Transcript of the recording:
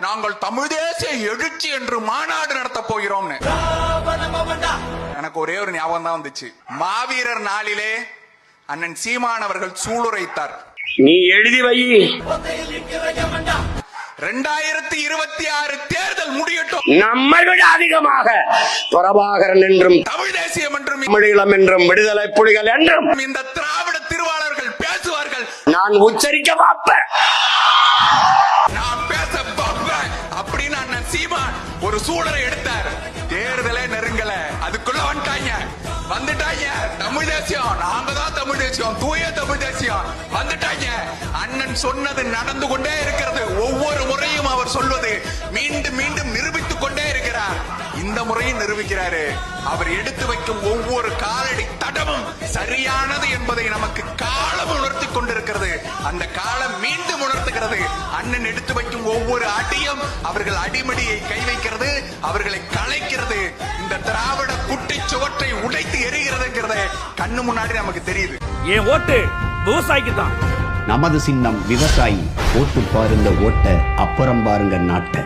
நாங்கள் தமிழ் தேசிய எழுச்சி என்று மாநாடு நடத்த போகிறோம். எனக்கு ஒரே ஒரு ஞாபகம் தான் வந்துச்சு. மாவீரர் நாளிலே அண்ணன் சீமான் அவர்கள் சூளுரைத்தார். நீ எழுதி வை, 2026 தேர்தல் முடியட்டும், நம்மை விட அதிகமாக பிரபாகரன் என்றும் தமிழ் தேசியம் என்றும் தமிழீழம் என்றும் விடுதலை புலிகள் என்றும் இந்த திராவிட திருவாளர்கள் பேசுவார்கள். நான் உச்சரிக்க பார்ப்பேன், நான் பேச பார்ப்பேன் அப்படின்னு அண்ணன் சீமான் ஒரு சூழலை எடுத்தார். தேர்தலே நெருங்கல, அதுக்குள்ள வந்துட்டாங்க. தமிழ் தேசியம், நாங்க தான் தமிழ் தேசியம், தூய தமிழ் தேசியம் வந்துட்டாங்க. அண்ணன் சொன்னது நடந்து கொண்டே இருக்கிறது. ஒவ்வொரு முறையும் அவர் சொல்வது மீண்டும் மீண்டும் நிரூபித்துக் கொண்டே இருக்கிறார். இந்த முறையும் நிரூபிக்கிறாரு. அவர் எடுத்து வைக்கும் ஒவ்வொரு காலடி தடமும் சரியானது என்பதை நமக்கு காலம் உணர்த்தி கொண்டிருக்கிறது. அந்த காலம் மீண்டும் உணர்த்துகிறது. அண்ணன் எடுத்து வைக்கும் ஒவ்வொரு அடியும் அவர்கள் அடிமடியை கை வைக்கிறது, அவர்களை கலைக்கிறது. இந்த திராவிட குட்டி சுவற்றை உடைத்து எரிகிறதுங்கிறத கண்ணு முன்னாடி நமக்கு தெரியுது. என் ஓட்டு விவசாயிக்கு தான். நமது சின்னம் விவசாயி. ஓட்டு பாருங்க ஓட்ட, அப்புறம் பாருங்க நாட்டை.